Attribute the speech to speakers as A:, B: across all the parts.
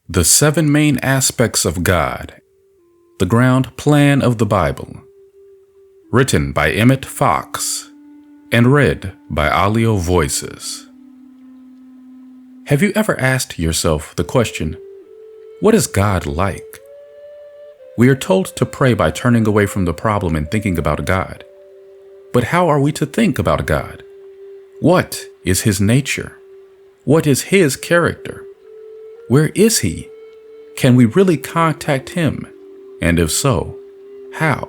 A: The 7 Main Aspects of God, the Ground Plan of the Bible. Written by Emmet Fox and read by Audio Voices. Have you ever asked yourself the question, what is God like? We are told to pray by turning away from the problem and thinking about God. But how are we to think about God? What is His nature? What is His character? Where is He? Can we really contact Him? And if so, how?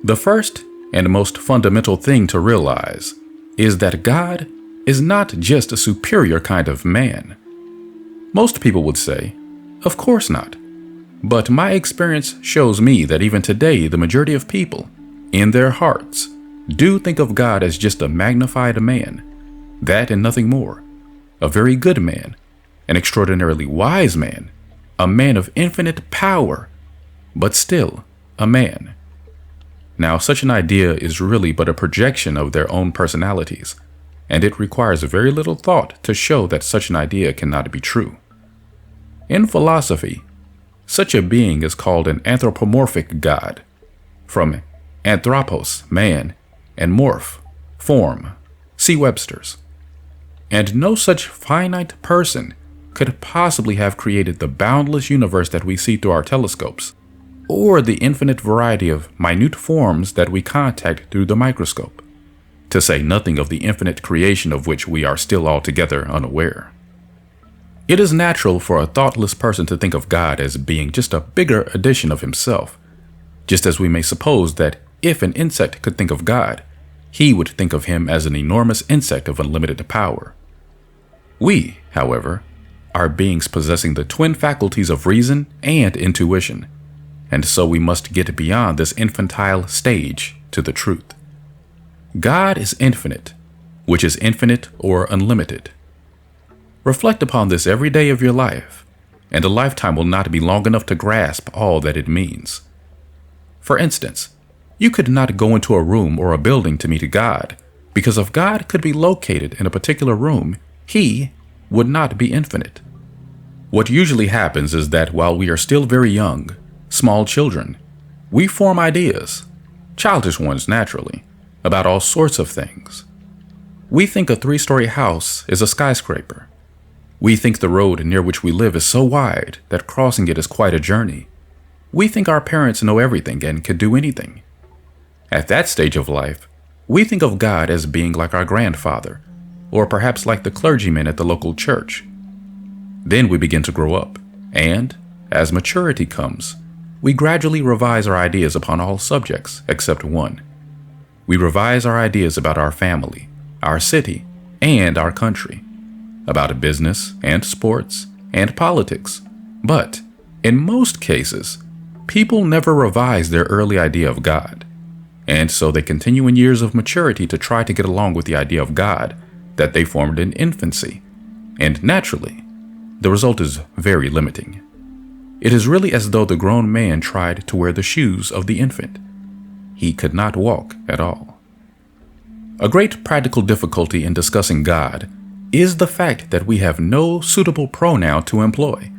A: The first and most fundamental thing to realize is that God is not just a superior kind of man. Most people would say, of course not. But my experience shows me that even today, the majority of people, in their hearts, do think of God as just a magnified man, that and nothing more, a very good man, an extraordinarily wise man, a man of infinite power, but still a man. Now, such an idea is really but a projection of their own personalities, and it requires very little thought to show that such an idea cannot be true. In philosophy, such a being is called an anthropomorphic God, from anthropos, man, and morph, form, see Webster's. And no such finite person could possibly have created the boundless universe that we see through our telescopes, or the infinite variety of minute forms that we contact through the microscope, to say nothing of the infinite creation of which we are still altogether unaware. It is natural for a thoughtless person to think of God as being just a bigger edition of himself, just as we may suppose that if an insect could think of God, he would think of him as an enormous insect of unlimited power. We, however, are beings possessing the twin faculties of reason and intuition, and so we must get beyond this infantile stage to the truth. God is infinite, which is infinite or unlimited. Reflect upon this every day of your life, and a lifetime will not be long enough to grasp all that it means. For instance, you could not go into a room or a building to meet God, because if God could be located in a particular room, He would not be infinite. What usually happens is that while we are still very young, small children, we form ideas, childish ones naturally, about all sorts of things. We think a 3-story house is a skyscraper. We think the road near which we live is so wide that crossing it is quite a journey. We think our parents know everything and can do anything. At that stage of life, we think of God as being like our grandfather, or perhaps like the clergyman at the local church. Then we begin to grow up, and, as maturity comes, we gradually revise our ideas upon all subjects except one. We revise our ideas about our family, our city, and our country, about business and sports and politics. But, in most cases, people never revise their early idea of God, and so they continue in years of maturity to try to get along with the idea of God that they formed in infancy, and naturally, the result is very limiting. It is really as though the grown man tried to wear the shoes of the infant. He could not walk at all. A great practical difficulty in discussing God is the fact that we have no suitable pronoun to employ.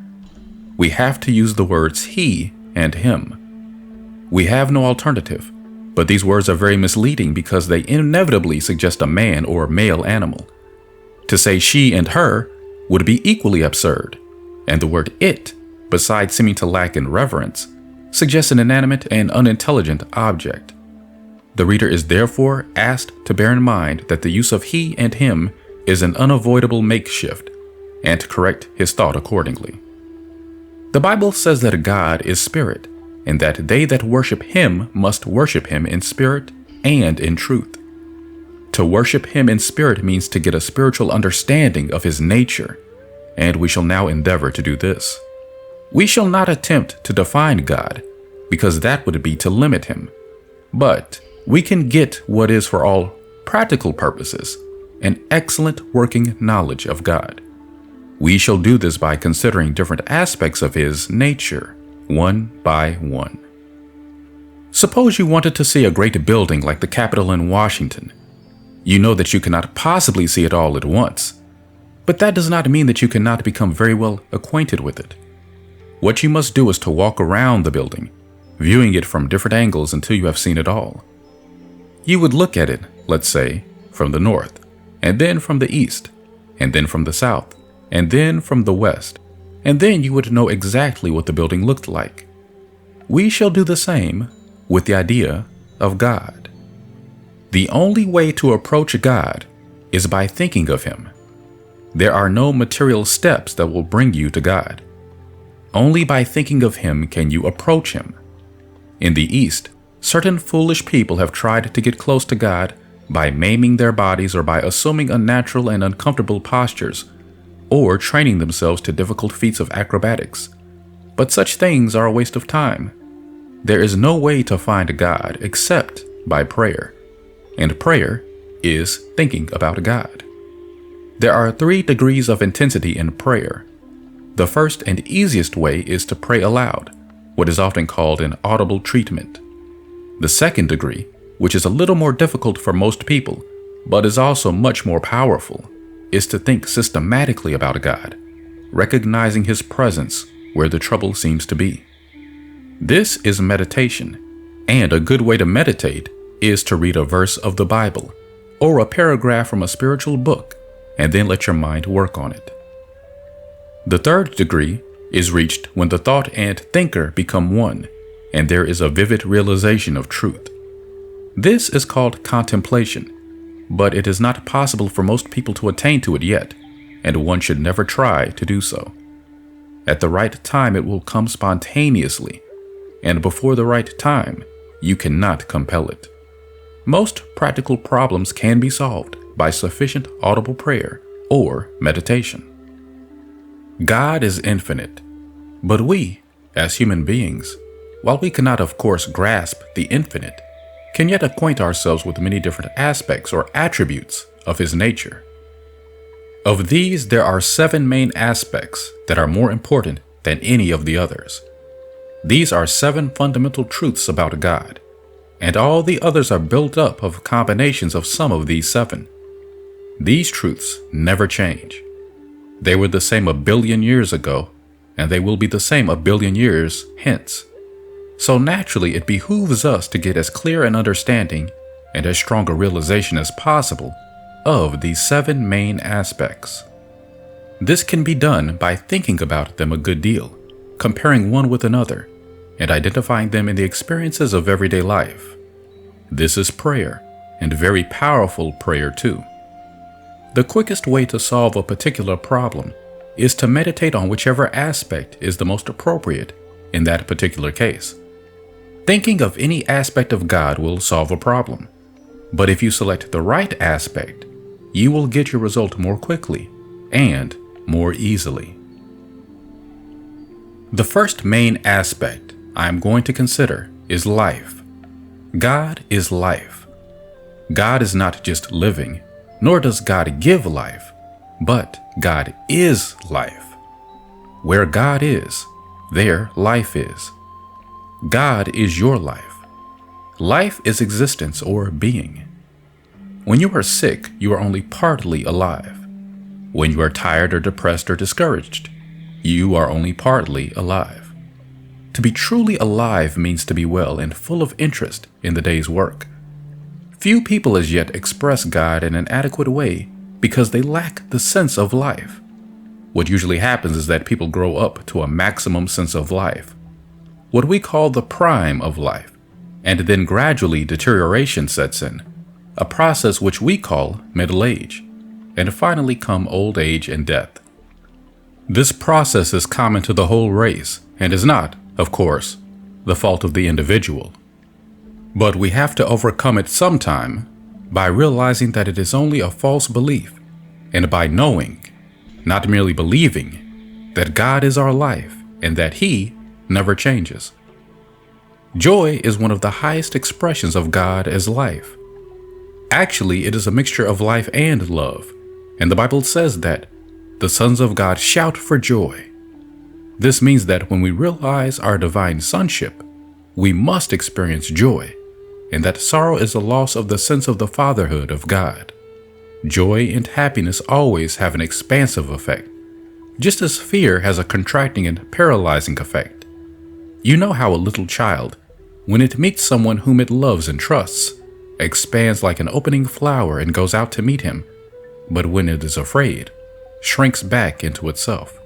A: We have to use the words he and him. We have no alternative, but these words are very misleading because they inevitably suggest a man or male animal. To say she and her would be equally absurd, and the word it, besides seeming to lack in reverence, suggests an inanimate and unintelligent object. The reader is therefore asked to bear in mind that the use of he and him is an unavoidable makeshift, and to correct his thought accordingly. The Bible says that God is spirit, and that they that worship Him must worship Him in spirit and in truth. To worship Him in spirit means to get a spiritual understanding of His nature, and we shall now endeavor to do this. We shall not attempt to define God, because that would be to limit Him, but we can get what is for all practical purposes an excellent working knowledge of God. We shall do this by considering different aspects of His nature, one by one. Suppose you wanted to see a great building like the Capitol in Washington. You know that you cannot possibly see it all at once, But that does not mean that you cannot become very well acquainted with it. What you must do is to walk around the building, viewing it from different angles until you have seen it all. You would look at it, let's say, from the north, and then from the east, and then from the south, and then from the west, and then you would know exactly what the building looked like. We shall do the same with the idea of God. The only way to approach God is by thinking of Him. There are no material steps that will bring you to God. Only by thinking of Him can you approach Him. In the East, certain foolish people have tried to get close to God by maiming their bodies or by assuming unnatural and uncomfortable postures, or training themselves to difficult feats of acrobatics. But such things are a waste of time. There is no way to find God except by prayer, and prayer is thinking about God. There are 3 degrees of intensity in prayer. The first and easiest way is to pray aloud, what is often called an audible treatment. The second degree, which is a little more difficult for most people, but is also much more powerful, is to think systematically about God, recognizing His presence where the trouble seems to be. This is meditation, and a good way to meditate is to read a verse of the Bible or a paragraph from a spiritual book, and then let your mind work on it. The third degree is reached when the thought and thinker become one, and there is a vivid realization of truth. This is called contemplation, but it is not possible for most people to attain to it yet, and one should never try to do so. At the right time, it will come spontaneously, and before the right time, you cannot compel it. Most practical problems can be solved by sufficient audible prayer or meditation. God is infinite, but we, as human beings, while we cannot of course grasp the infinite, can yet acquaint ourselves with many different aspects or attributes of His nature. Of these, there are 7 main aspects that are more important than any of the others. These are 7 fundamental truths about God, and all the others are built up of combinations of some of these 7. These truths never change. They were the same 1 billion years ago, and they will be the same 1 billion years hence. So naturally, it behooves us to get as clear an understanding and as strong a realization as possible of these 7 main aspects. This can be done by thinking about them a good deal, comparing one with another, and identifying them in the experiences of everyday life. This is prayer, and very powerful prayer too. The quickest way to solve a particular problem is to meditate on whichever aspect is the most appropriate in that particular case. Thinking of any aspect of God will solve a problem, but if you select the right aspect, you will get your result more quickly and more easily. The first main aspect I am going to consider is life. God is life. God is not just living, nor does God give life, but God is life. Where God is, there life is. God is your life. Life is existence or being. When you are sick, you are only partly alive. When you are tired or depressed or discouraged, you are only partly alive. To be truly alive means to be well and full of interest in the day's work. Few people as yet express God in an adequate way because they lack the sense of life. What usually happens is that people grow up to a maximum sense of life, what we call the prime of life, and then gradually deterioration sets in, a process which we call middle age, and finally come old age and death. This process is common to the whole race and is not, of course, the fault of the individual. But we have to overcome it sometime by realizing that it is only a false belief, and by knowing, not merely believing, that God is our life and that He never changes. Joy is one of the highest expressions of God as life. Actually, it is a mixture of life and love, and the Bible says that the sons of God shout for joy. This means that when we realize our divine sonship, we must experience joy, and that sorrow is the loss of the sense of the fatherhood of God. Joy and happiness always have an expansive effect, just as fear has a contracting and paralyzing effect. You know how a little child, when it meets someone whom it loves and trusts, expands like an opening flower and goes out to meet him, but when it is afraid, shrinks back into itself.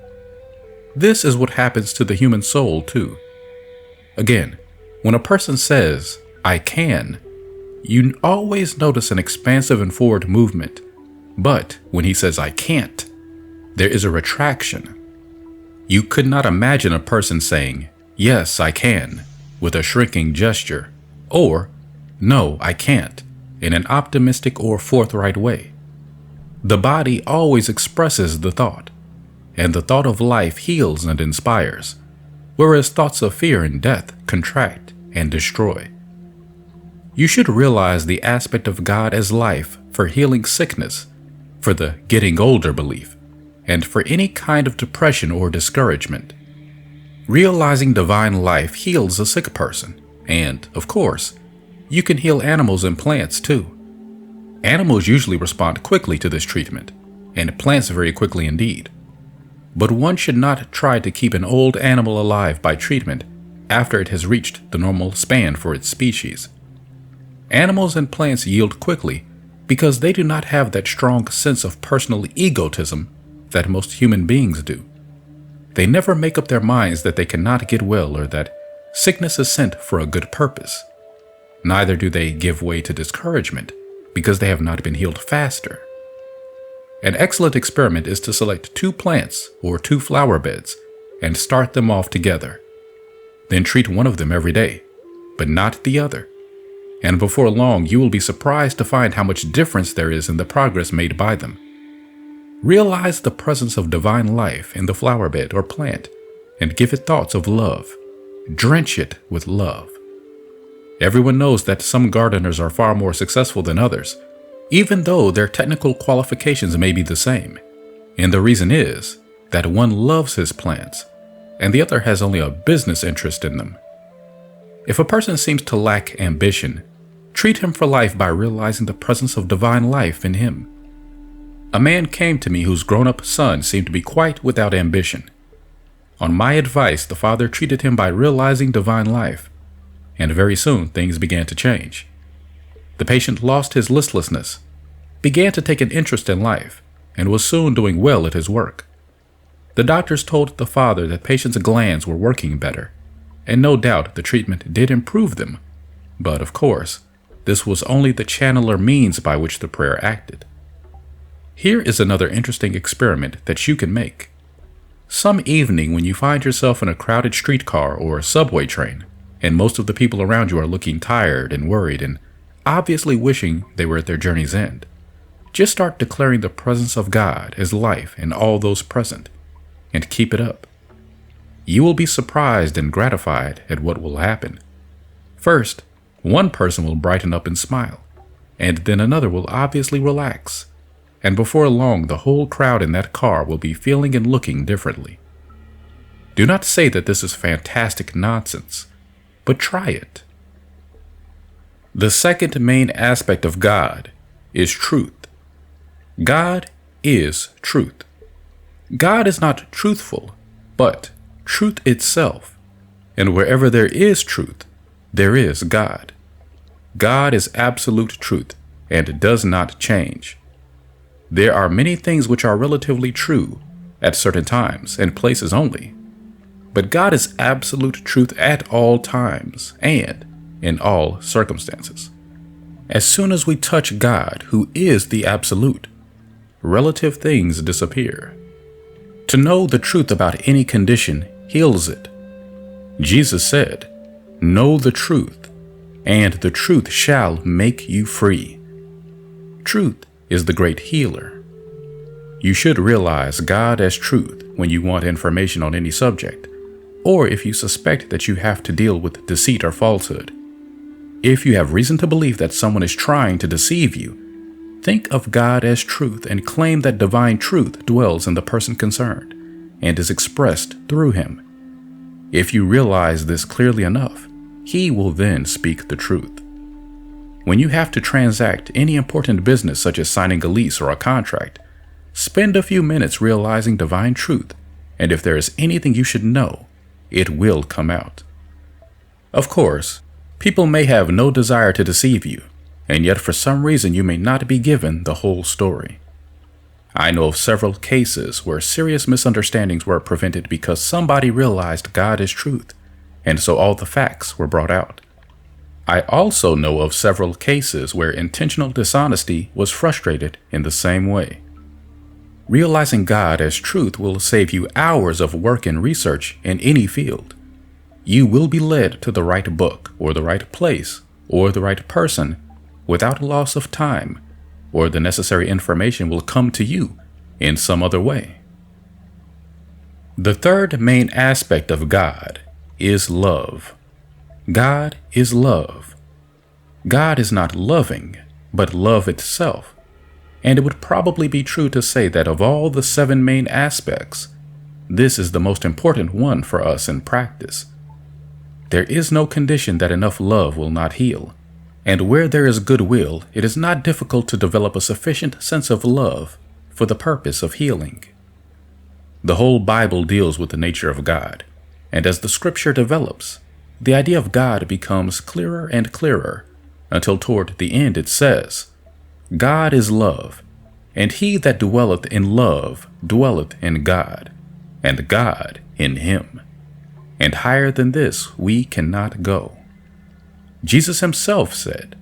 A: This is what happens to the human soul too. Again, when a person says, "I can," you always notice an expansive and forward movement. But when he says, "I can't," there is a retraction. You could not imagine a person saying, "Yes, I can," with a shrinking gesture, or "No, I can't," in an optimistic or forthright way. The body always expresses the thought, and the thought of life heals and inspires, whereas thoughts of fear and death contract and destroy. You should realize the aspect of God as life for healing sickness, for the getting older belief, and for any kind of depression or discouragement. Realizing divine life heals a sick person, and, of course, you can heal animals and plants too. Animals usually respond quickly to this treatment, and plants very quickly indeed. But one should not try to keep an old animal alive by treatment after it has reached the normal span for its species. Animals and plants yield quickly because they do not have that strong sense of personal egotism that most human beings do. They never make up their minds that they cannot get well or that sickness is sent for a good purpose. Neither do they give way to discouragement because they have not been healed faster. An excellent experiment is to select 2 plants or 2 flower beds and start them off together. Then treat one of them every day, but not the other. And before long, you will be surprised to find how much difference there is in the progress made by them. Realize the presence of divine life in the flower bed or plant and give it thoughts of love. Drench it with love. Everyone knows that some gardeners are far more successful than others, even though their technical qualifications may be the same. And the reason is that one loves his plants and the other has only a business interest in them. If a person seems to lack ambition, treat him for life by realizing the presence of divine life in him. A man came to me whose grown-up son seemed to be quite without ambition. On my advice, the father treated him by realizing divine life, and very soon things began to change. The patient lost his listlessness, began to take an interest in life, and was soon doing well at his work. The doctors told the father that patient's glands were working better, and no doubt the treatment did improve them, but of course, this was only the channel or means by which the prayer acted. Here is another interesting experiment that you can make. Some evening when you find yourself in a crowded streetcar or subway train, and most of the people around you are looking tired and worried and obviously wishing they were at their journey's end, just start declaring the presence of God as life in all those present, and keep it up. You will be surprised and gratified at what will happen. First, one person will brighten up and smile, and then another will obviously relax, and before long the whole crowd in that car will be feeling and looking differently. Do not say that this is fantastic nonsense, but try it. The second main aspect of God is truth. God is truth. God is not truthful, but truth itself. And wherever there is truth, there is God. God is absolute truth and does not change. There are many things which are relatively true at certain times and places only, but God is absolute truth at all times and in all circumstances. As soon as we touch God, who is the absolute, relative things disappear. To know the truth about any condition heals it. Jesus said, "Know the truth, and the truth shall make you free." Truth is the great healer. You should realize God as truth when you want information on any subject, or if you suspect that you have to deal with deceit or falsehood. If you have reason to believe that someone is trying to deceive you, think of God as truth and claim that divine truth dwells in the person concerned and is expressed through him. If you realize this clearly enough, he will then speak the truth. When you have to transact any important business such as signing a lease or a contract, spend a few minutes realizing divine truth, and if there is anything you should know, it will come out. Of course, people may have no desire to deceive you, and yet for some reason you may not be given the whole story. I know of several cases where serious misunderstandings were prevented because somebody realized God is truth, and so all the facts were brought out. I also know of several cases where intentional dishonesty was frustrated in the same way. Realizing God as truth will save you hours of work and research in any field. You will be led to the right book or the right place or the right person without loss of time, or the necessary information will come to you in some other way. The third main aspect of God is love. God is love. God is not loving, but love itself. And it would probably be true to say that of all the 7 main aspects, this is the most important one for us in practice. There is no condition that enough love will not heal. And where there is goodwill, it is not difficult to develop a sufficient sense of love for the purpose of healing. The whole Bible deals with the nature of God, and as the scripture develops, the idea of God becomes clearer and clearer until toward the end it says, God is love, and he that dwelleth in love dwelleth in God, and God in him. And higher than this we cannot go. Jesus himself said,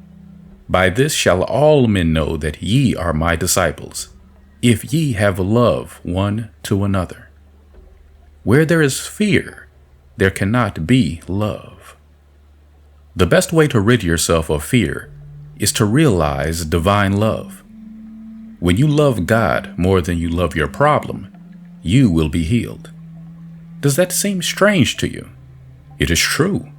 A: By this shall all men know that ye are my disciples, if ye have love one to another. Where there is fear, there cannot be love. The best way to rid yourself of fear is to realize divine love. When you love God more than you love your problem, you will be healed. Does that seem strange to you? It is true.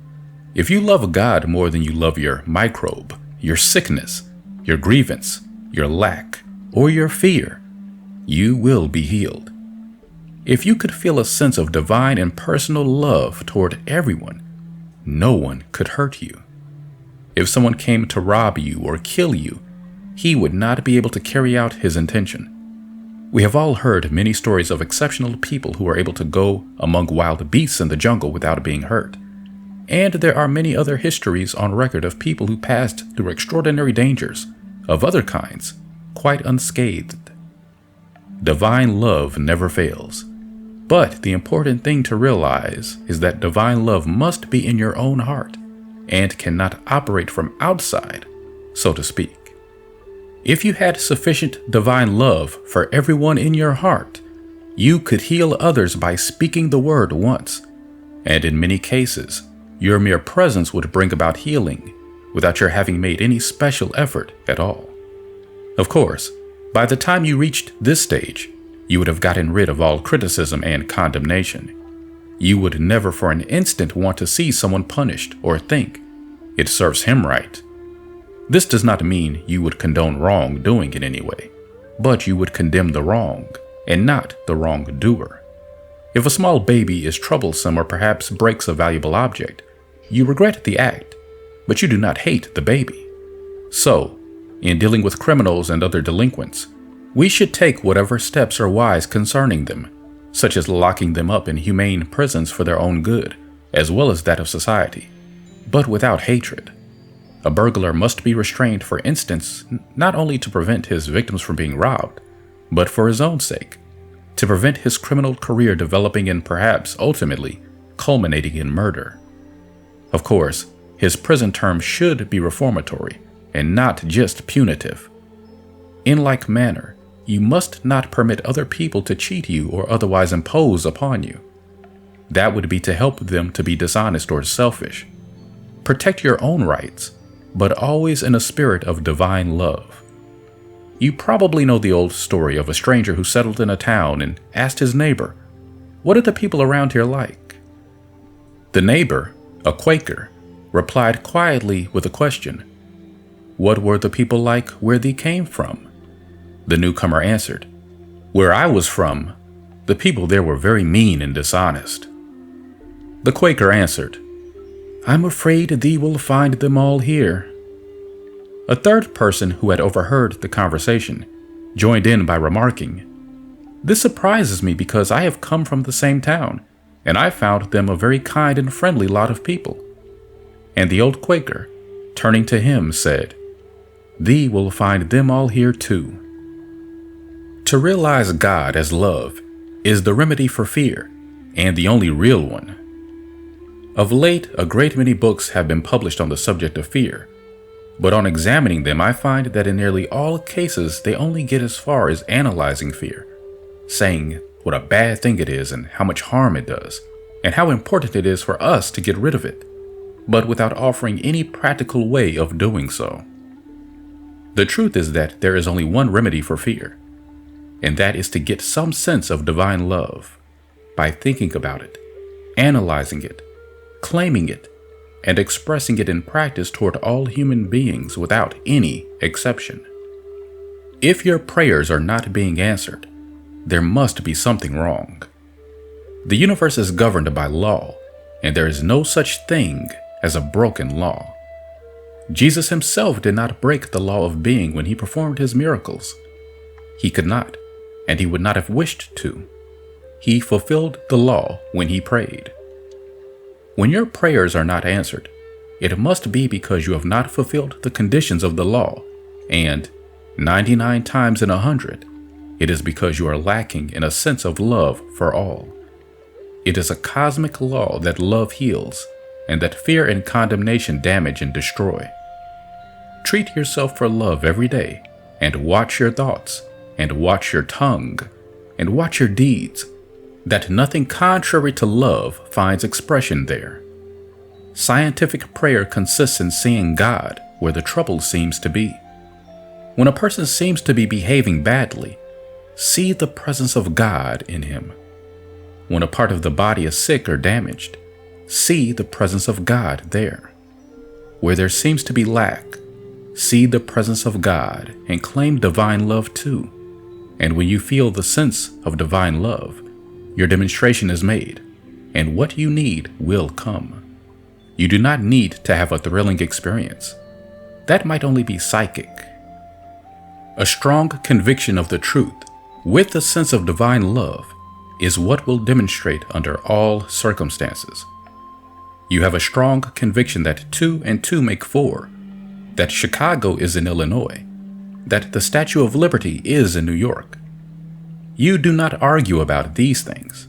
A: If you love God more than you love your microbe, your sickness, your grievance, your lack, or your fear, you will be healed. If you could feel a sense of divine and personal love toward everyone, no one could hurt you. If someone came to rob you or kill you, he would not be able to carry out his intention. We have all heard many stories of exceptional people who are able to go among wild beasts in the jungle without being hurt. And there are many other histories on record of people who passed through extraordinary dangers of other kinds, quite unscathed. Divine love never fails. But the important thing to realize is that divine love must be in your own heart and cannot operate from outside, so to speak. If you had sufficient divine love for everyone in your heart, you could heal others by speaking the word once, and in many cases, your mere presence would bring about healing without your having made any special effort at all. Of course, by the time you reached this stage, you would have gotten rid of all criticism and condemnation. You would never for an instant want to see someone punished or think, it serves him right. This does not mean you would condone wrongdoing in any way, but you would condemn the wrong and not the wrongdoer. If a small baby is troublesome or perhaps breaks a valuable object, you regret the act, but you do not hate the baby. So, in dealing with criminals and other delinquents, we should take whatever steps are wise concerning them, such as locking them up in humane prisons for their own good, as well as that of society, but without hatred. A burglar must be restrained, for instance, not only to prevent his victims from being robbed, but for his own sake, to prevent his criminal career developing and perhaps ultimately culminating in murder. Of course, his prison term should be reformatory and not just punitive. In like manner, you must not permit other people to cheat you or otherwise impose upon you. That would be to help them to be dishonest or selfish. Protect your own rights, but always in a spirit of divine love. You probably know the old story of a stranger who settled in a town and asked his neighbor, "What are the people around here like?" The neighbor, a Quaker, replied quietly with a question, "What were the people like where thee came from?" The newcomer answered, "Where I was from, the people there were very mean and dishonest." The Quaker answered, "I'm afraid thee will find them all here." A third person who had overheard the conversation joined in by remarking, "This surprises me because I have come from the same town, and I found them a very kind and friendly lot of people." And the old Quaker, turning to him, said, "Thee will find them all here too." To realize God as love is the remedy for fear, and the only real one. Of late, a great many books have been published on the subject of fear, but on examining them, I find that in nearly all cases they only get as far as analyzing fear, saying what a bad thing it is and how much harm it does, and how important it is for us to get rid of it, but without offering any practical way of doing so. The truth is that there is only one remedy for fear, and that is to get some sense of divine love by thinking about it, analyzing it, claiming it, and expressing it in practice toward all human beings without any exception. If your prayers are not being answered, there must be something wrong. The universe is governed by law, and there is no such thing as a broken law. Jesus himself did not break the law of being when he performed his miracles. He could not, and he would not have wished to. He fulfilled the law when he prayed. When your prayers are not answered, it must be because you have not fulfilled the conditions of the law, and 99 times in 100, it is because you are lacking in a sense of love for all. It is a cosmic law that love heals, and that fear and condemnation damage and destroy. Treat yourself for love every day, and watch your thoughts, and watch your tongue, and watch your deeds, that nothing contrary to love finds expression there. Scientific prayer consists in seeing God where the trouble seems to be. When a person seems to be behaving badly, see the presence of God in him. When a part of the body is sick or damaged, see the presence of God there. Where there seems to be lack, see the presence of God and claim divine love too. And when you feel the sense of divine love, your demonstration is made, and what you need will come. You do not need to have a thrilling experience. That might only be psychic. A strong conviction of the truth, with a sense of divine love, is what will demonstrate under all circumstances. You have a strong conviction that 2 and 2 make 4, that Chicago is in Illinois, that the Statue of Liberty is in New York. You do not argue about these things.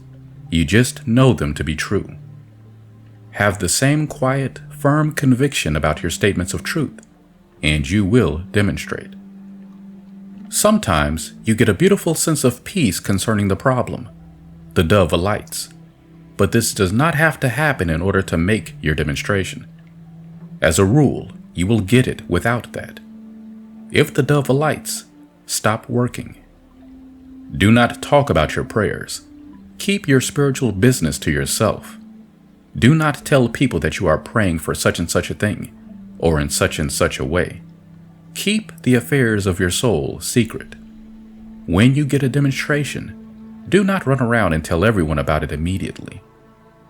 A: You just know them to be true. Have the same quiet, firm conviction about your statements of truth, and you will demonstrate. Sometimes you get a beautiful sense of peace concerning the problem. The dove alights. But this does not have to happen in order to make your demonstration. As a rule, you will get it without that. If the dove alights, stop working. Do not talk about your prayers. Keep your spiritual business to yourself. Do not tell people that you are praying for such and such a thing, or in such and such a way. Keep the affairs of your soul secret. When you get a demonstration, do not run around and tell everyone about it immediately.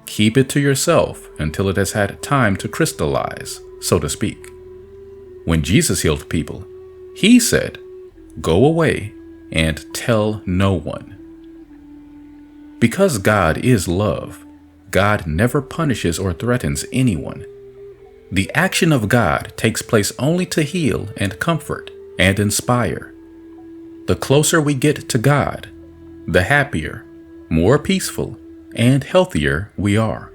A: Keep it to yourself until it has had time to crystallize, so to speak. When Jesus healed people, he said, "Go away and tell no one." Because God is love, God never punishes or threatens anyone. The action of God takes place only to heal and comfort and inspire. The closer we get to God, the happier, more peaceful, and healthier we are.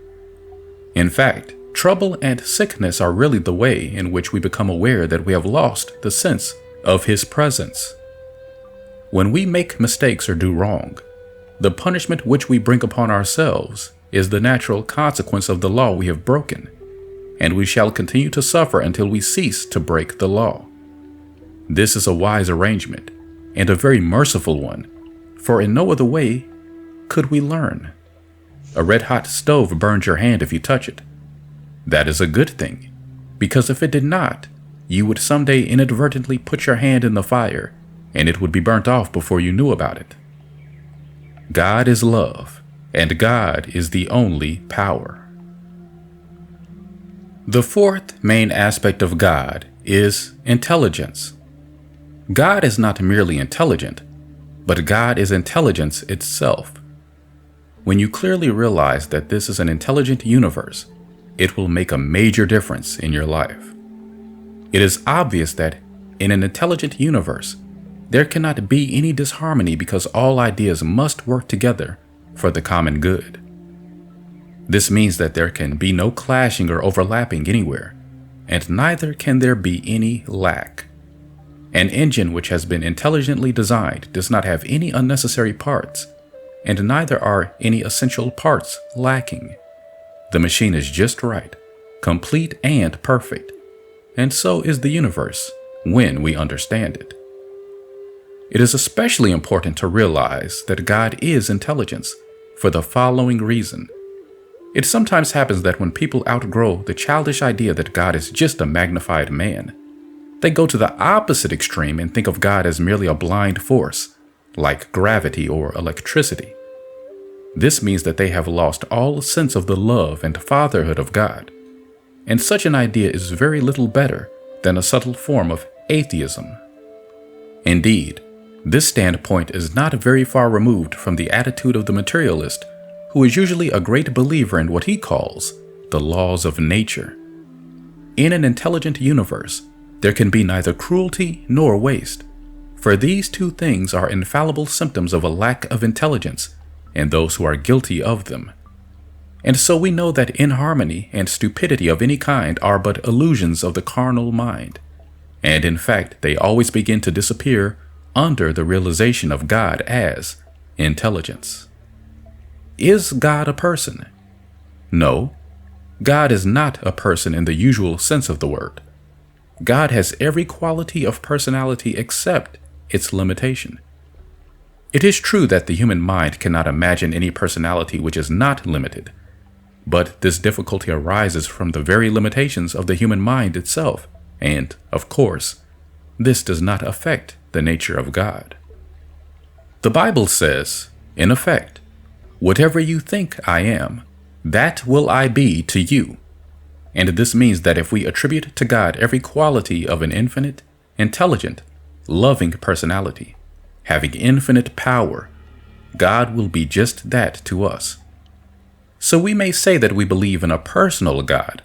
A: In fact, trouble and sickness are really the way in which we become aware that we have lost the sense of His presence. When we make mistakes or do wrong, the punishment which we bring upon ourselves is the natural consequence of the law we have broken, and we shall continue to suffer until we cease to break the law. This is a wise arrangement, and a very merciful one, for in no other way could we learn. A red-hot stove burns your hand if you touch it. That is a good thing, because if it did not, you would someday inadvertently put your hand in the fire, and it would be burnt off before you knew about it. God is love, and God is the only power. The fourth main aspect of God is intelligence. God is not merely intelligent, but God is intelligence itself. When you clearly realize that this is an intelligent universe, it will make a major difference in your life. It is obvious that in an intelligent universe, there cannot be any disharmony because all ideas must work together for the common good. This means that there can be no clashing or overlapping anywhere, and neither can there be any lack. An engine which has been intelligently designed does not have any unnecessary parts, and neither are any essential parts lacking. The machine is just right, complete and perfect, and so is the universe when we understand it. It is especially important to realize that God is intelligence for the following reason. It sometimes happens that when people outgrow the childish idea that God is just a magnified man, they go to the opposite extreme and think of God as merely a blind force, like gravity or electricity. This means that they have lost all sense of the love and fatherhood of God, and such an idea is very little better than a subtle form of atheism. Indeed, this standpoint is not very far removed from the attitude of the materialist, who is usually a great believer in what he calls the laws of nature. In an intelligent universe, there can be neither cruelty nor waste, for these two things are infallible symptoms of a lack of intelligence in those who are guilty of them. And so we know that inharmony and stupidity of any kind are but illusions of the carnal mind, and in fact they always begin to disappear under the realization of God as intelligence. Is God a person? No, God is not a person in the usual sense of the word. God has every quality of personality except its limitation. It is true that the human mind cannot imagine any personality which is not limited, but this difficulty arises from the very limitations of the human mind itself, and, of course, this does not affect the nature of God. The Bible says, in effect, "Whatever you think I am, that will I be to you." And this means that if we attribute to God every quality of an infinite, intelligent, loving personality, having infinite power, God will be just that to us. So we may say that we believe in a personal God,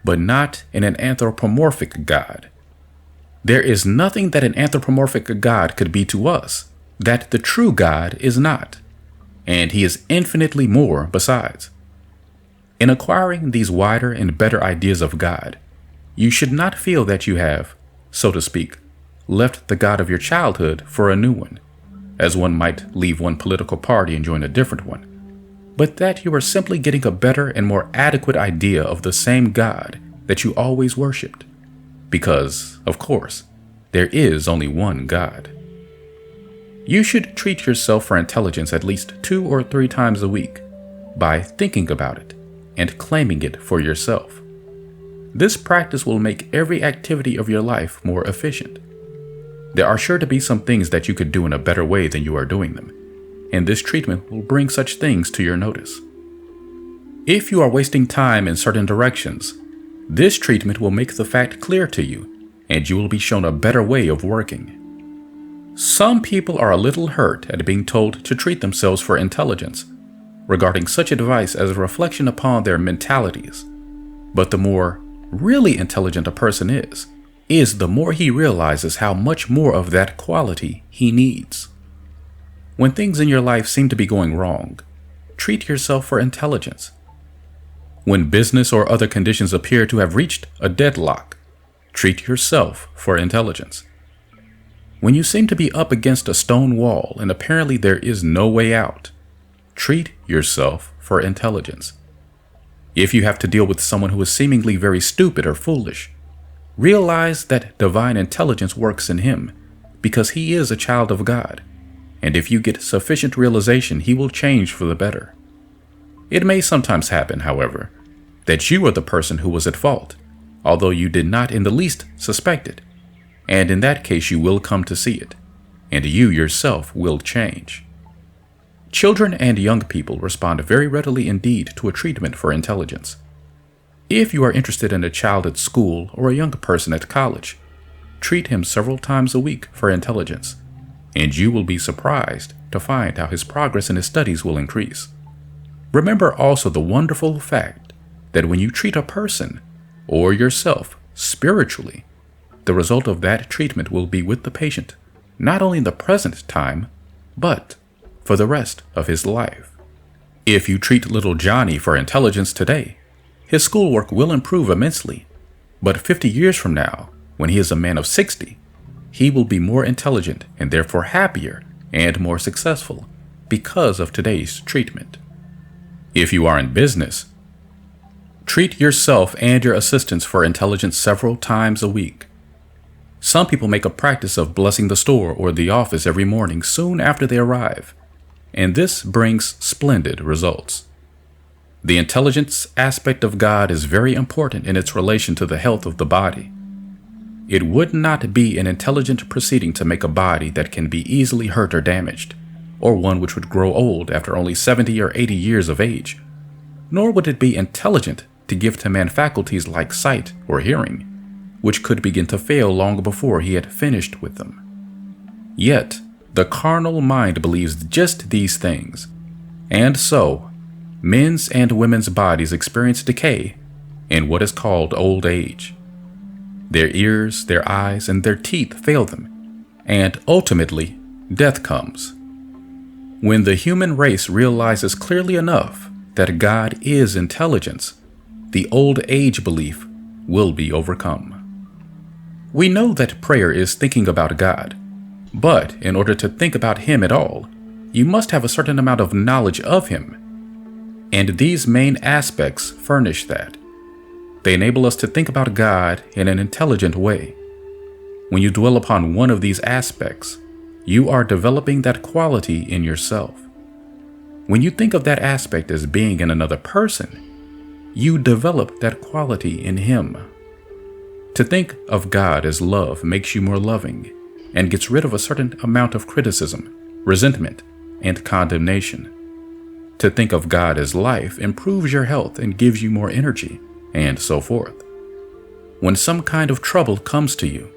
A: but not in an anthropomorphic God. There is nothing that an anthropomorphic God could be to us that the true God is not, and he is infinitely more besides. In acquiring these wider and better ideas of God, you should not feel that you have, so to speak, left the God of your childhood for a new one, as one might leave one political party and join a different one, but that you are simply getting a better and more adequate idea of the same God that you always worshipped, because, of course, there is only one God. You should treat yourself for intelligence at least 2 or 3 times a week by thinking about it and claiming it for yourself. This practice will make every activity of your life more efficient. There are sure to be some things that you could do in a better way than you are doing them, and this treatment will bring such things to your notice. If you are wasting time in certain directions, this treatment will make the fact clear to you, and you will be shown a better way of working. Some people are a little hurt at being told to treat themselves for intelligence, regarding such advice as a reflection upon their mentalities. But the more really intelligent a person is the more he realizes how much more of that quality he needs. When things in your life seem to be going wrong, treat yourself for intelligence. When business or other conditions appear to have reached a deadlock, treat yourself for intelligence. When you seem to be up against a stone wall and apparently there is no way out, treat yourself for intelligence. If you have to deal with someone who is seemingly very stupid or foolish, realize that divine intelligence works in him because he is a child of God, and if you get sufficient realization, he will change for the better. It may sometimes happen, however, that you are the person who was at fault, although you did not in the least suspect it, and in that case you will come to see it, and you yourself will change. Children and young people respond very readily indeed to a treatment for intelligence. If you are interested in a child at school or a young person at college, treat him several times a week for intelligence, and you will be surprised to find how his progress in his studies will increase. Remember also the wonderful fact that when you treat a person or yourself spiritually, the result of that treatment will be with the patient, not only in the present time, but for the rest of his life. If you treat little Johnny for intelligence today, his schoolwork will improve immensely, but 50 years from now, when he is a man of 60, he will be more intelligent and therefore happier and more successful because of today's treatment. If you are in business, treat yourself and your assistants for intelligence several times a week. Some people make a practice of blessing the store or the office every morning soon after they arrive, and this brings splendid results. The intelligence aspect of God is very important in its relation to the health of the body. It would not be an intelligent proceeding to make a body that can be easily hurt or damaged, or one which would grow old after only 70 or 80 years of age. Nor would it be intelligent to give to man faculties like sight or hearing, which could begin to fail long before he had finished with them. Yet, the carnal mind believes just these things, and so, men's and women's bodies experience decay in what is called old age. Their ears, their eyes, and their teeth fail them, and ultimately, death comes. When the human race realizes clearly enough that God is intelligence, the old age belief will be overcome. We know that prayer is thinking about God, but in order to think about Him at all, you must have a certain amount of knowledge of Him. And these main aspects furnish that. They enable us to think about God in an intelligent way. When you dwell upon one of these aspects, you are developing that quality in yourself. When you think of that aspect as being in another person, you develop that quality in him. To think of God as love makes you more loving and gets rid of a certain amount of criticism, resentment, and condemnation. To think of God as life improves your health and gives you more energy, and so forth. When some kind of trouble comes to you,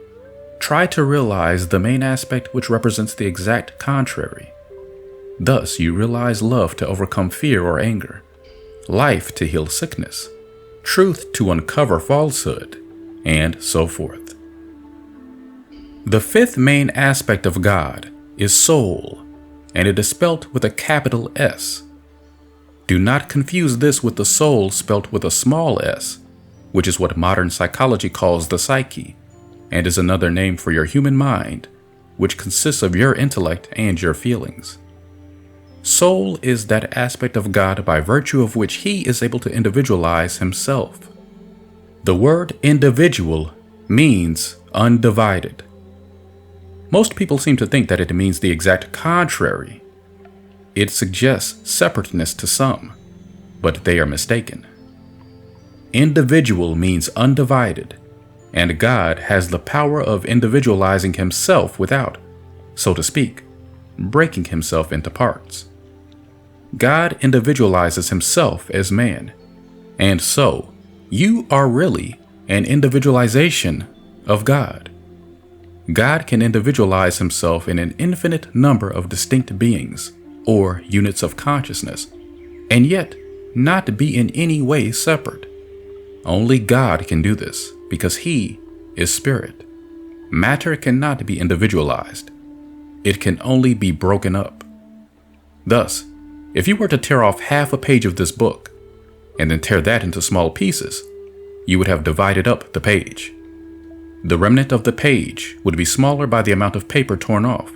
A: try to realize the main aspect which represents the exact contrary. Thus, you realize love to overcome fear or anger, life to heal sickness, truth to uncover falsehood, and so forth. The fifth main aspect of God is soul, and it is spelt with a capital S. Do not confuse this with the soul spelt with a small s, which is what modern psychology calls the psyche, and is another name for your human mind, which consists of your intellect and your feelings. Soul is that aspect of God by virtue of which He is able to individualize Himself. The word individual means undivided. Most people seem to think that it means the exact contrary. It suggests separateness to some, but they are mistaken. Individual means undivided, and God has the power of individualizing Himself without, so to speak, breaking Himself into parts. God individualizes Himself as man, and so you are really an individualization of God. God can individualize Himself in an infinite number of distinct beings, or units of consciousness, and yet not be in any way separate. Only God can do this because He is spirit. Matter cannot be individualized. It can only be broken up. Thus, if you were to tear off half a page of this book and then tear that into small pieces, you would have divided up the page. The remnant of the page would be smaller by the amount of paper torn off,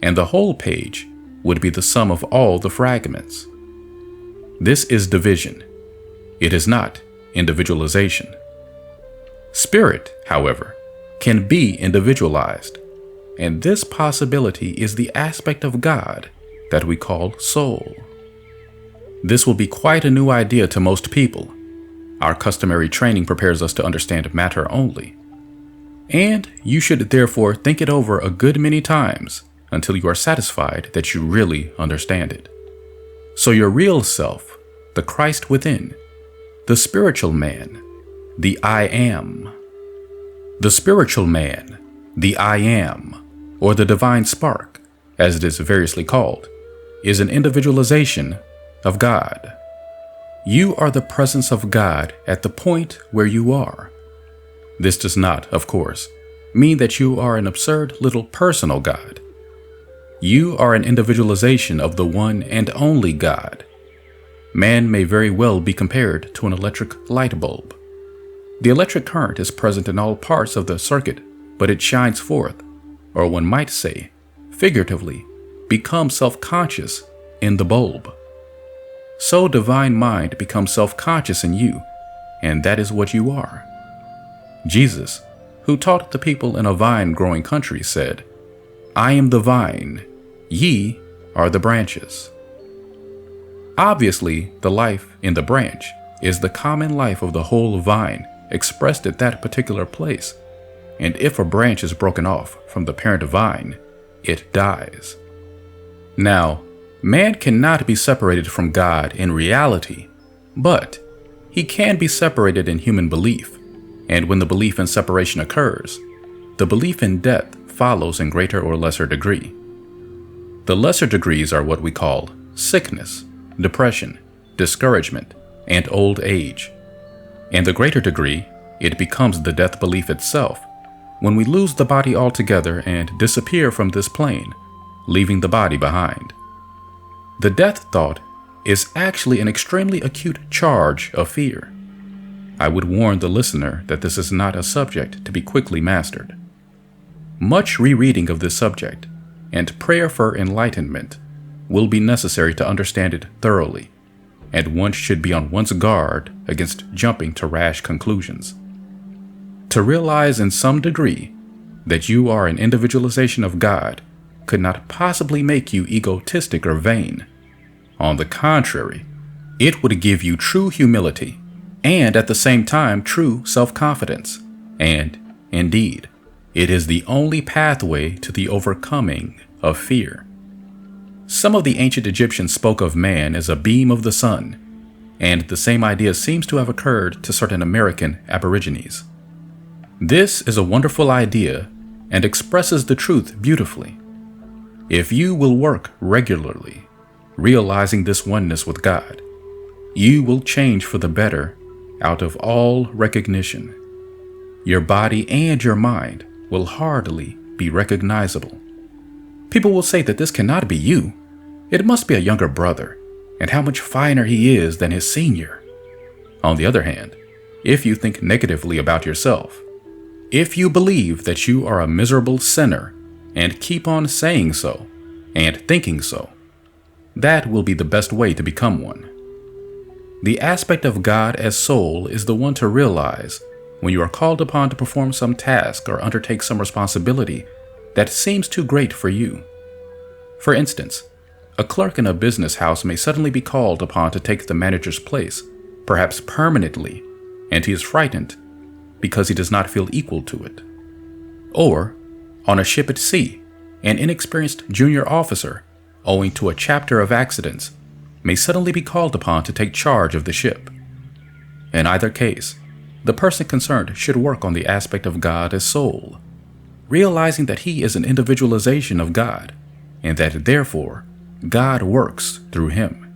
A: and the whole page would be the sum of all the fragments. This is division. It is not individualization. Spirit, however, can be individualized, and this possibility is the aspect of God that we call soul. This will be quite a new idea to most people. Our customary training prepares us to understand matter only, and you should therefore think it over a good many times until you are satisfied that you really understand it. So your real self, the Christ within, the spiritual man, the I am. The spiritual man, the I am, or the divine spark, as it is variously called, is an individualization of God. You are the presence of God at the point where you are. This does not, of course, mean that you are an absurd little personal God. You are an individualization of the one and only God. Man may very well be compared to an electric light bulb. The electric current is present in all parts of the circuit, but it shines forth, or one might say, figuratively, becomes self-conscious in the bulb. So divine mind becomes self-conscious in you, and that is what you are. Jesus, who taught the people in a vine-growing country, said, "I am the vine, ye are the branches." Obviously, the life in the branch is the common life of the whole vine expressed at that particular place, and if a branch is broken off from the parent vine, it dies. Now, man cannot be separated from God in reality, but he can be separated in human belief, and when the belief in separation occurs, the belief in death follows in greater or lesser degree. The lesser degrees are what we call sickness, depression, discouragement, and old age. In the greater degree, it becomes the death belief itself, when we lose the body altogether and disappear from this plane, leaving the body behind. The death thought is actually an extremely acute charge of fear. I would warn the listener that this is not a subject to be quickly mastered. Much rereading of this subject and prayer for enlightenment will be necessary to understand it thoroughly, and one should be on one's guard against jumping to rash conclusions. To realize in some degree that you are an individualization of God could not possibly make you egotistic or vain. On the contrary, it would give you true humility and at the same time true self-confidence. And, indeed, it is the only pathway to the overcoming of fear. Some of the ancient Egyptians spoke of man as a beam of the sun, and the same idea seems to have occurred to certain American Aborigines. This is a wonderful idea and expresses the truth beautifully. If you will work regularly, realizing this oneness with God, you will change for the better out of all recognition. Your body and your mind will hardly be recognizable. People will say that this cannot be you. It must be a younger brother, and how much finer he is than his senior. On the other hand, if you think negatively about yourself, if you believe that you are a miserable sinner and keep on saying so and thinking so, that will be the best way to become one. The aspect of God as soul is the one to realize when you are called upon to perform some task or undertake some responsibility that seems too great for you. For instance, a clerk in a business house may suddenly be called upon to take the manager's place, perhaps permanently, and he is frightened because he does not feel equal to it. Or, on a ship at sea, an inexperienced junior officer, owing to a chapter of accidents, may suddenly be called upon to take charge of the ship. In either case, the person concerned should work on the aspect of God as soul, realizing that he is an individualization of God, and that therefore, God works through him.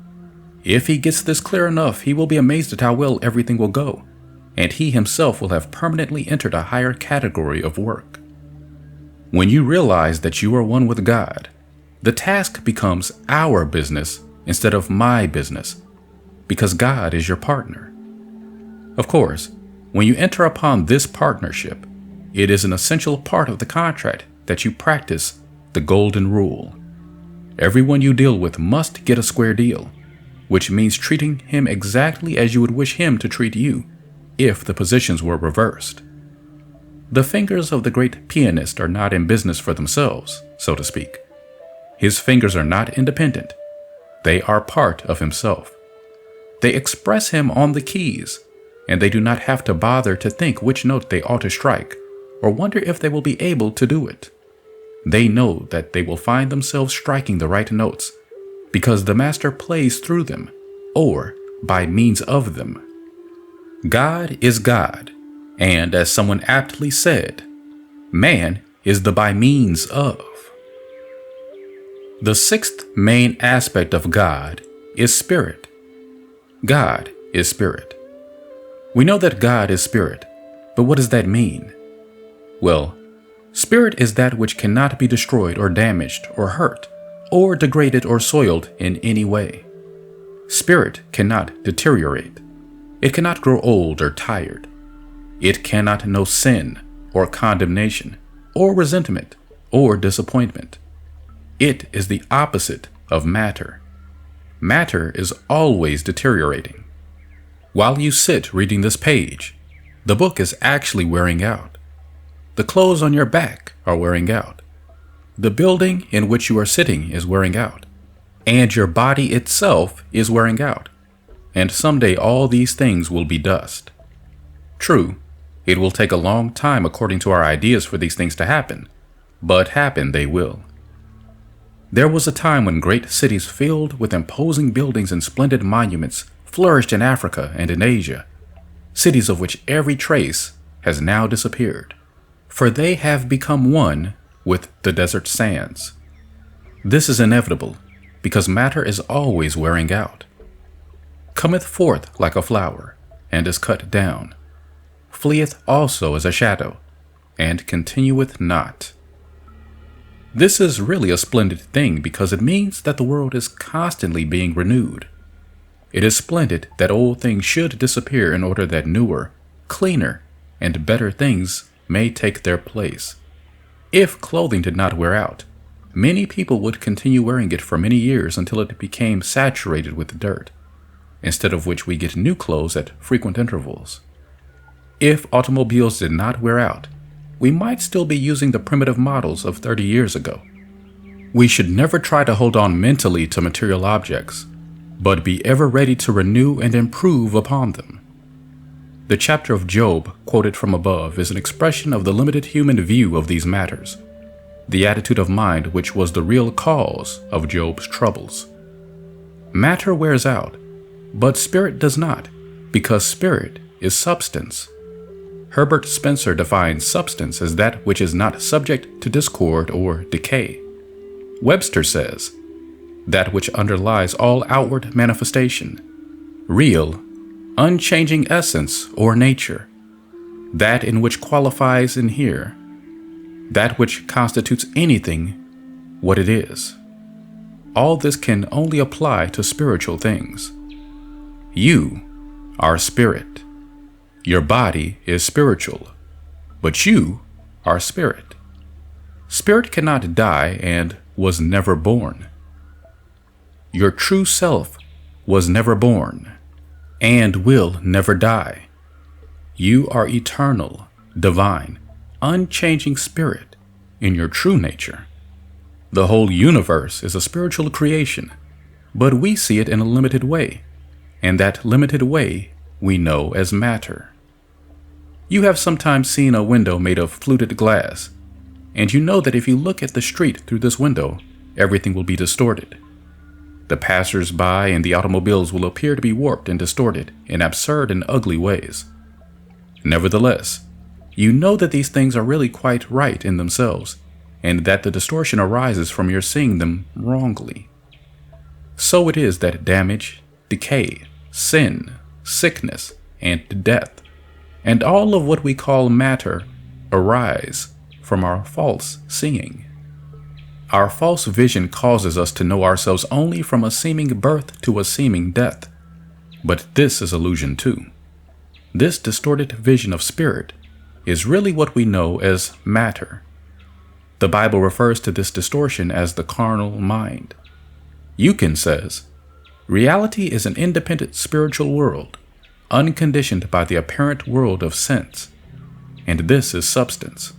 A: If he gets this clear enough, he will be amazed at how well everything will go, and he himself will have permanently entered a higher category of work. When you realize that you are one with God, the task becomes our business instead of my business, because God is your partner. Of course, when you enter upon this partnership, it is an essential part of the contract that you practice the golden rule. Everyone you deal with must get a square deal, which means treating him exactly as you would wish him to treat you if the positions were reversed. The fingers of the great pianist are not in business for themselves, so to speak. His fingers are not independent. They are part of himself. They express him on the keys, and they do not have to bother to think which note they ought to strike or wonder if they will be able to do it. They know that they will find themselves striking the right notes because the master plays through them or by means of them. God is God, and as someone aptly said, man is the by means of. The sixth main aspect of God is spirit. God is spirit. We know that God is spirit, but what does that mean? Well, spirit is that which cannot be destroyed or damaged or hurt or degraded or soiled in any way. Spirit cannot deteriorate. It cannot grow old or tired. It cannot know sin or condemnation or resentment or disappointment. It is the opposite of matter. Matter is always deteriorating. While you sit reading this page, the book is actually wearing out. The clothes on your back are wearing out. The building in which you are sitting is wearing out. And your body itself is wearing out. And someday all these things will be dust. True, it will take a long time according to our ideas for these things to happen, but happen they will. There was a time when great cities filled with imposing buildings and splendid monuments flourished in Africa and in Asia, cities of which every trace has now disappeared, for they have become one with the desert sands. This is inevitable, because matter is always wearing out. Cometh forth like a flower, and is cut down, fleeth also as a shadow, and continueth not. This is really a splendid thing because it means that the world is constantly being renewed. It is splendid that old things should disappear in order that newer, cleaner, and better things may take their place. If clothing did not wear out, many people would continue wearing it for many years until it became saturated with dirt, instead of which we get new clothes at frequent intervals. If automobiles did not wear out, we might still be using the primitive models of 30 years ago. We should never try to hold on mentally to material objects, but be ever ready to renew and improve upon them. The chapter of Job quoted from above is an expression of the limited human view of these matters, the attitude of mind which was the real cause of Job's troubles. Matter wears out, but spirit does not, because spirit is substance. Herbert Spencer defines substance as that which is not subject to discord or decay. Webster says, that which underlies all outward manifestation, real, unchanging essence or nature, that in which qualifies in here, that which constitutes anything what it is. All this can only apply to spiritual things. You are spirit. Your body is spiritual, but you are spirit. Spirit cannot die and was never born. Your true self was never born and will never die. You are eternal, divine, unchanging spirit in your true nature. The whole universe is a spiritual creation, but we see it in a limited way, and that limited way we know as matter. You have sometimes seen a window made of fluted glass, and you know that if you look at the street through this window, everything will be distorted. The passers-by and the automobiles will appear to be warped and distorted in absurd and ugly ways. Nevertheless, you know that these things are really quite right in themselves, and that the distortion arises from your seeing them wrongly. So it is that damage, decay, sin, sickness, and death, and all of what we call matter, arise from our false seeing. Our false vision causes us to know ourselves only from a seeming birth to a seeming death. But this is illusion too. This distorted vision of spirit is really what we know as matter. The Bible refers to this distortion as the carnal mind. Eucken says, reality is an independent spiritual world, unconditioned by the apparent world of sense, and this is substance.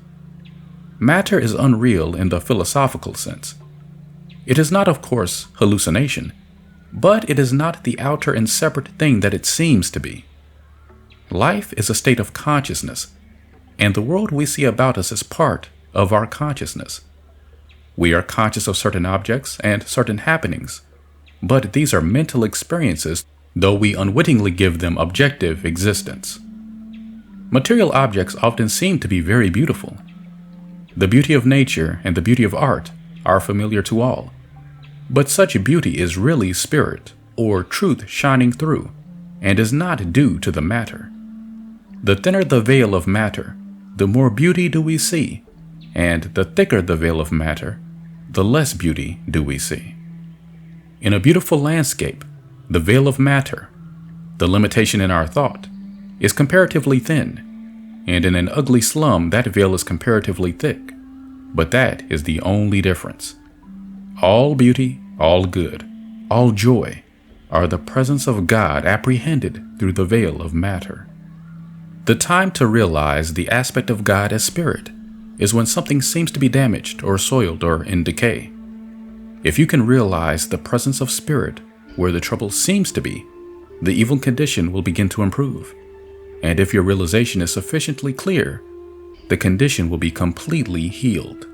A: Matter is unreal in the philosophical sense. It is not, of course, hallucination, but it is not the outer and separate thing that it seems to be. Life is a state of consciousness, and the world we see about us is part of our consciousness. We are conscious of certain objects and certain happenings, but these are mental experiences though we unwittingly give them objective existence. Material objects often seem to be very beautiful. The beauty of nature and the beauty of art are familiar to all, but such beauty is really spirit or truth shining through, and is not due to the matter. The thinner the veil of matter, the more beauty do we see, and the thicker the veil of matter, the less beauty do we see. In a beautiful landscape, the veil of matter, the limitation in our thought, is comparatively thin, and in an ugly slum that veil is comparatively thick, but that is the only difference. All beauty, all good, all joy are the presence of God apprehended through the veil of matter. The time to realize the aspect of God as spirit is when something seems to be damaged or soiled or in decay. If you can realize the presence of spirit where the trouble seems to be, the evil condition will begin to improve. And if your realization is sufficiently clear, the condition will be completely healed.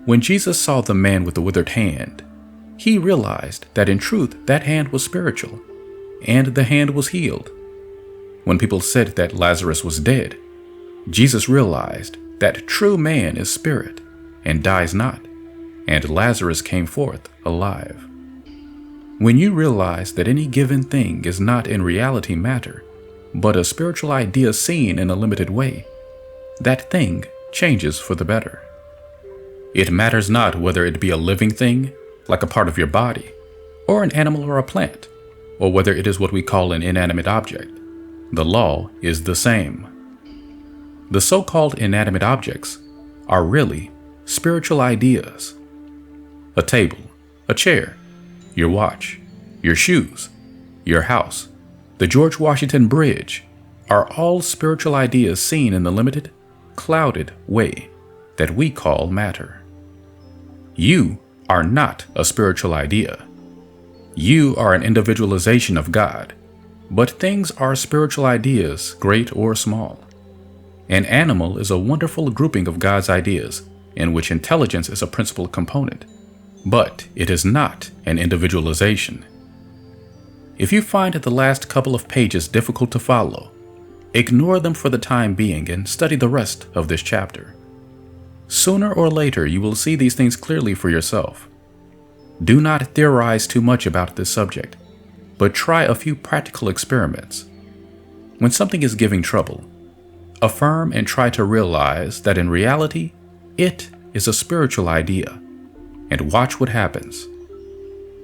A: When Jesus saw the man with the withered hand, he realized that in truth that hand was spiritual, and the hand was healed. When people said that Lazarus was dead, Jesus realized that true man is spirit and dies not, and Lazarus came forth alive. When you realize that any given thing is not in reality matter, but a spiritual idea seen in a limited way, that thing changes for the better. It matters not whether it be a living thing, like a part of your body, or an animal or a plant, or whether it is what we call an inanimate object. The law is the same. The so-called inanimate objects are really spiritual ideas. A table, a chair, your watch, your shoes, your house, the George Washington Bridge are all spiritual ideas seen in the limited, clouded way that we call matter. You are not a spiritual idea. You are an individualization of God, but things are spiritual ideas, great or small. An animal is a wonderful grouping of God's ideas in which intelligence is a principal component, but it is not an individualization. If you find the last couple of pages difficult to follow, ignore them for the time being and study the rest of this chapter. Sooner or later, you will see these things clearly for yourself. Do not theorize too much about this subject, but try a few practical experiments. When something is giving trouble, affirm and try to realize that in reality, it is a spiritual idea, and watch what happens.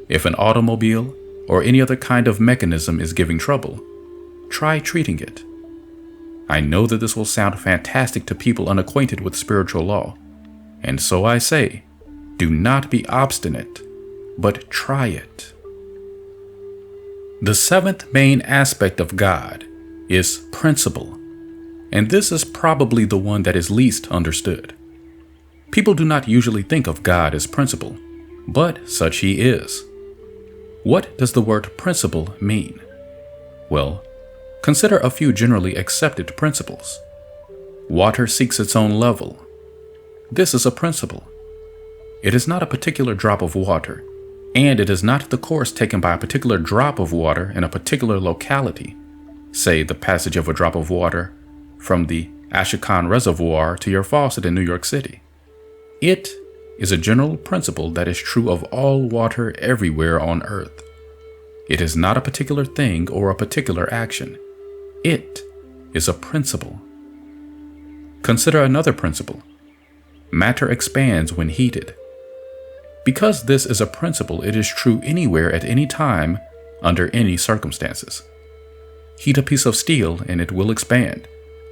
A: If an automobile or any other kind of mechanism is giving trouble, try treating it. I know that this will sound fantastic to people unacquainted with spiritual law, and so I say, do not be obstinate, but try it. The seventh main aspect of God is principle, and this is probably the one that is least understood. People do not usually think of God as principle, but such he is. What does the word principle mean? Well, consider a few generally accepted principles. Water seeks its own level. This is a principle. It is not a particular drop of water, and it is not the course taken by a particular drop of water in a particular locality, say the passage of a drop of water from the Ashokan Reservoir to your faucet in New York City. It is a general principle that is true of all water everywhere on earth. It is not a particular thing or a particular action. It is a principle. Consider another principle. Matter expands when heated. Because this is a principle, it is true anywhere at any time, under any circumstances. Heat a piece of steel and it will expand,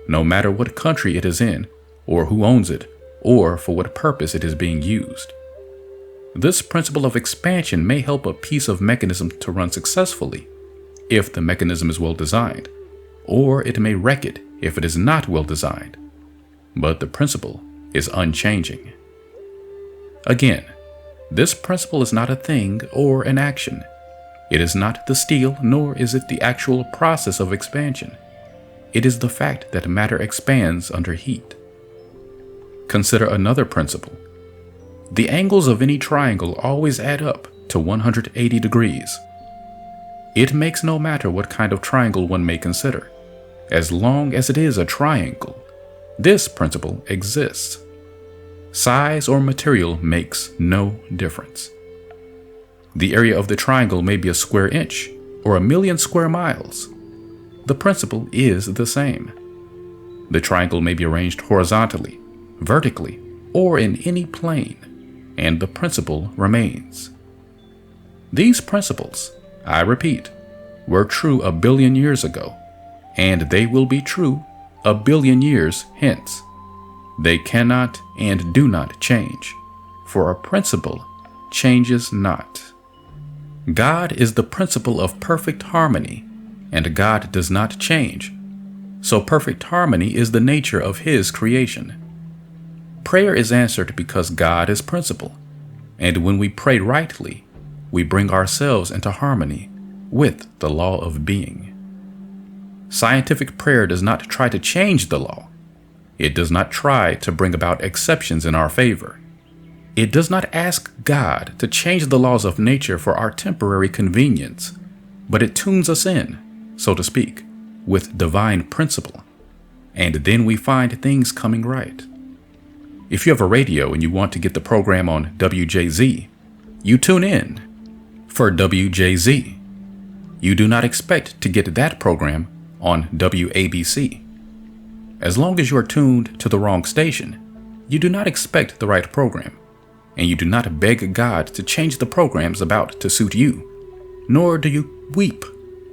A: no matter what country it is in, or who owns it, or for what purpose it is being used. This principle of expansion may help a piece of mechanism to run successfully if the mechanism is well designed, or it may wreck it if it is not well designed. But the principle is unchanging. Again, this principle is not a thing or an action. It is not the steel, nor is it the actual process of expansion. It is the fact that matter expands under heat. Consider another principle. The angles of any triangle always add up to 180 degrees. It makes no matter what kind of triangle one may consider. As long as it is a triangle, this principle exists. Size or material makes no difference. The area of the triangle may be a square inch or 1,000,000 square miles. The principle is the same. The triangle may be arranged horizontally, vertically, or in any plane, and the principle remains. These principles, I repeat, were true 1,000,000,000 years ago, and they will be true 1,000,000,000 years hence. They cannot and do not change, for a principle changes not. God is the principle of perfect harmony, and God does not change, so perfect harmony is the nature of His creation. Prayer is answered because God is principle, and when we pray rightly, we bring ourselves into harmony with the law of being. Scientific prayer does not try to change the law. It does not try to bring about exceptions in our favor. It does not ask God to change the laws of nature for our temporary convenience, but it tunes us in, so to speak, with divine principle, and then we find things coming right. If you have a radio and you want to get the program on WJZ, you tune in for WJZ. You do not expect to get that program on WABC. As long as you are tuned to the wrong station, you do not expect the right program, and you do not beg God to change the programs about to suit you, nor do you weep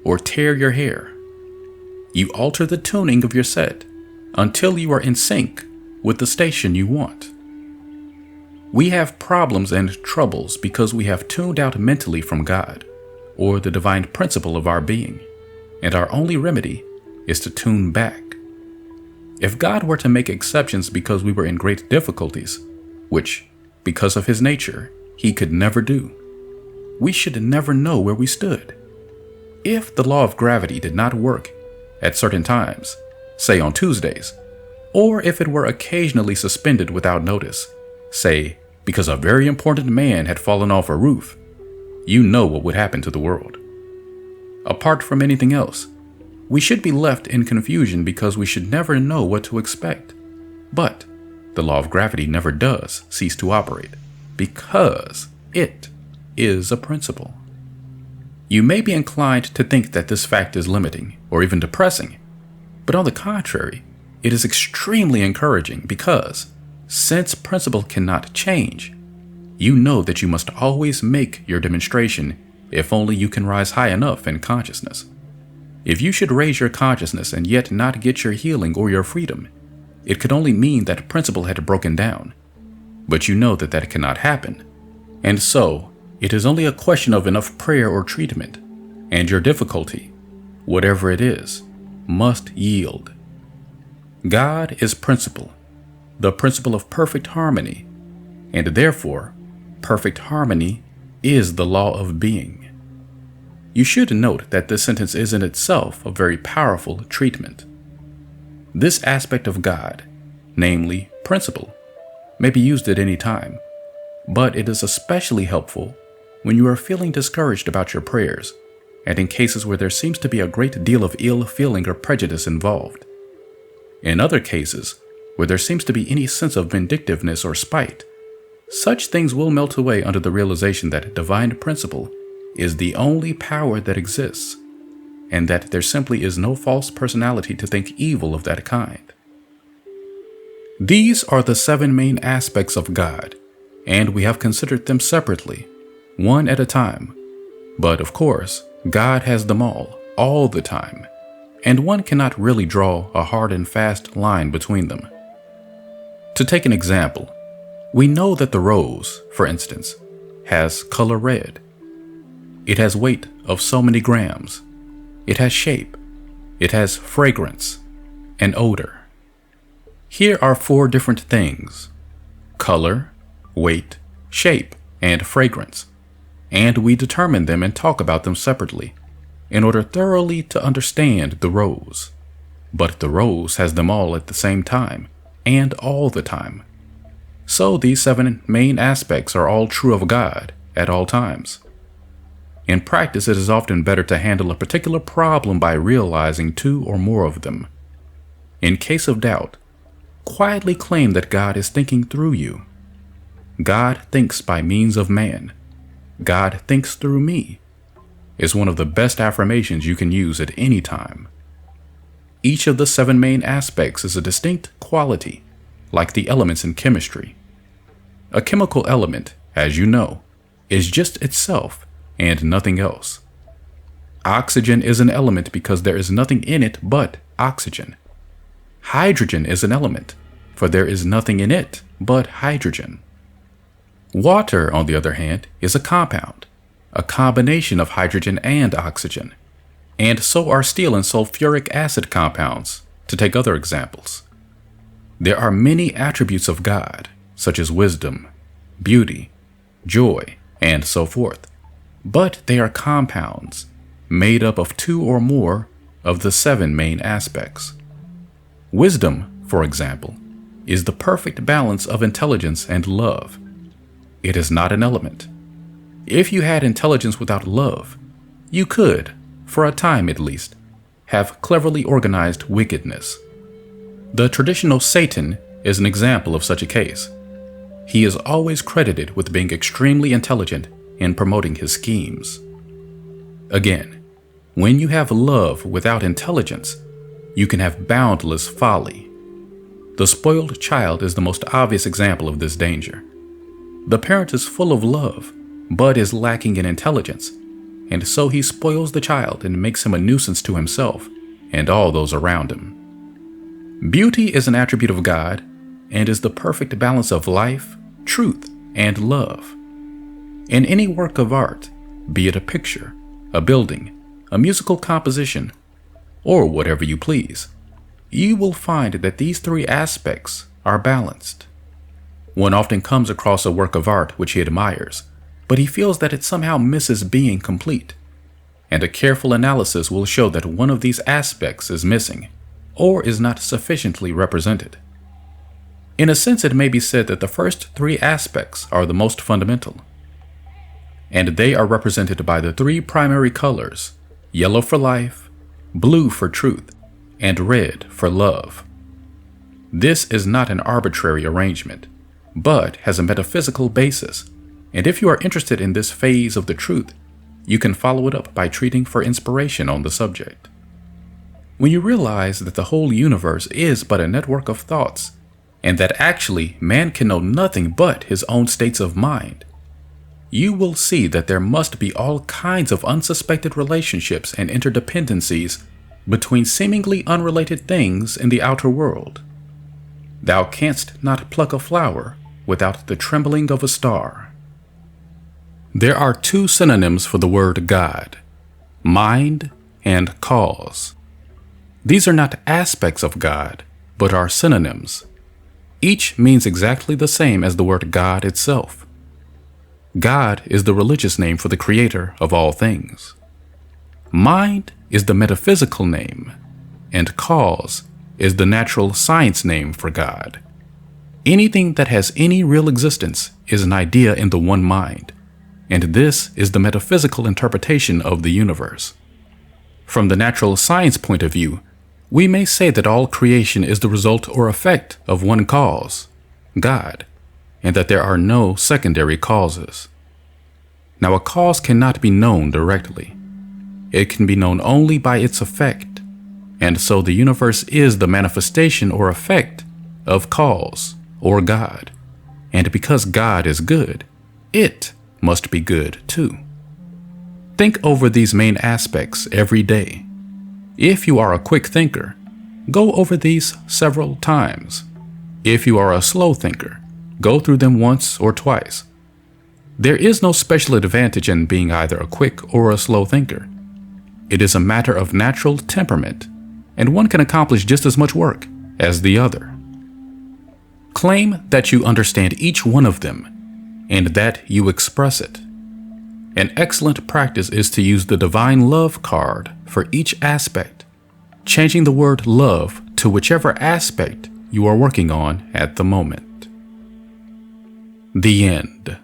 A: or tear your hair. You alter the tuning of your set until you are in sync with the station you want. We have problems and troubles because we have tuned out mentally from God, or the divine principle of our being, and our only remedy is to tune back. If God were to make exceptions because we were in great difficulties, which, because of His nature, He could never do, we should never know where we stood. If the law of gravity did not work at certain times, say on Tuesdays, or if it were occasionally suspended without notice, say because a very important man had fallen off a roof, you know what would happen to the world. Apart from anything else, we should be left in confusion because we should never know what to expect. But the law of gravity never does cease to operate because it is a principle. You may be inclined to think that this fact is limiting or even depressing, but on the contrary, it is extremely encouraging because, since principle cannot change, you know that you must always make your demonstration if only you can rise high enough in consciousness. If you should raise your consciousness and yet not get your healing or your freedom, it could only mean that principle had broken down. But you know that that cannot happen, and so it is only a question of enough prayer or treatment, and your difficulty, whatever it is, must yield. God is principle, the principle of perfect harmony, and therefore, perfect harmony is the law of being. You should note that this sentence is in itself a very powerful treatment. This aspect of God, namely principle, may be used at any time, but it is especially helpful when you are feeling discouraged about your prayers and in cases where there seems to be a great deal of ill feeling or prejudice involved. In other cases, where there seems to be any sense of vindictiveness or spite, such things will melt away under the realization that divine principle is the only power that exists, and that there simply is no false personality to think evil of that kind. These are the 7 main aspects of God, and we have considered them separately, one at a time. But of course, God has them all the time, and one cannot really draw a hard and fast line between them. To take an example, we know that the rose, for instance, has color red. It has weight of so many grams. It has shape. It has fragrance and odor. Here are 4 different things: color, weight, shape, and fragrance. And we determine them and talk about them separately in order thoroughly to understand the rose. But the rose has them all at the same time and all the time. So these 7 main aspects are all true of God at all times. In practice, it is often better to handle a particular problem by realizing two or more of them. In case of doubt, quietly claim that God is thinking through you. God thinks by means of man. God thinks through me is one of the best affirmations you can use at any time. Each of the 7 main aspects is a distinct quality, like the elements in chemistry. A chemical element, as you know, is just itself and nothing else. Oxygen is an element because there is nothing in it but oxygen. Hydrogen is an element, for there is nothing in it but hydrogen. Water, on the other hand, is a compound, a combination of hydrogen and oxygen. And so are steel and sulfuric acid compounds, to take other examples. There are many attributes of God, such as wisdom, beauty, joy, and so forth. But they are compounds, made up of 2 or more of the 7 main aspects. Wisdom, for example, is the perfect balance of intelligence and love. It is not an element. If you had intelligence without love, you could, for a time at least, have cleverly organized wickedness. The traditional Satan is an example of such a case. He is always credited with being extremely intelligent in promoting his schemes. Again, when you have love without intelligence, you can have boundless folly. The spoiled child is the most obvious example of this danger. The parent is full of love, but is lacking in intelligence, and so he spoils the child and makes him a nuisance to himself and all those around him. Beauty is an attribute of God and is the perfect balance of life, truth, and love. In any work of art, be it a picture, a building, a musical composition, or whatever you please, you will find that these 3 aspects are balanced. One often comes across a work of art which he admires, but he feels that it somehow misses being complete. And a careful analysis will show that one of these aspects is missing, or is not sufficiently represented. In a sense, it may be said that the first 3 aspects are the most fundamental, and they are represented by the 3 primary colors: yellow for life, blue for truth, and red for love. This is not an arbitrary arrangement, but has a metaphysical basis, and if you are interested in this phase of the truth, you can follow it up by treating for inspiration on the subject. When you realize that the whole universe is but a network of thoughts, and that actually man can know nothing but his own states of mind, you will see that there must be all kinds of unsuspected relationships and interdependencies between seemingly unrelated things in the outer world. Thou canst not pluck a flower without the trembling of a star. There are 2 synonyms for the word God: mind and cause. These are not aspects of God, but are synonyms. Each means exactly the same as the word God itself. God is the religious name for the creator of all things. Mind is the metaphysical name, and cause is the natural science name for God. Anything that has any real existence is an idea in the one mind, and this is the metaphysical interpretation of the universe. From the natural science point of view, we may say that all creation is the result or effect of one cause, God, and that there are no secondary causes. Now, a cause cannot be known directly. It can be known only by its effect, and so the universe is the manifestation or effect of cause or God, and because God is good, it must be good too. Think over these main aspects every day. If you are a quick thinker, go over these several times. If you are a slow thinker, go through them once or twice. There is no special advantage in being either a quick or a slow thinker. It is a matter of natural temperament, and one can accomplish just as much work as the other. Claim that you understand each one of them, and that you express it. An excellent practice is to use the divine love card for each aspect, changing the word love to whichever aspect you are working on at the moment. The end.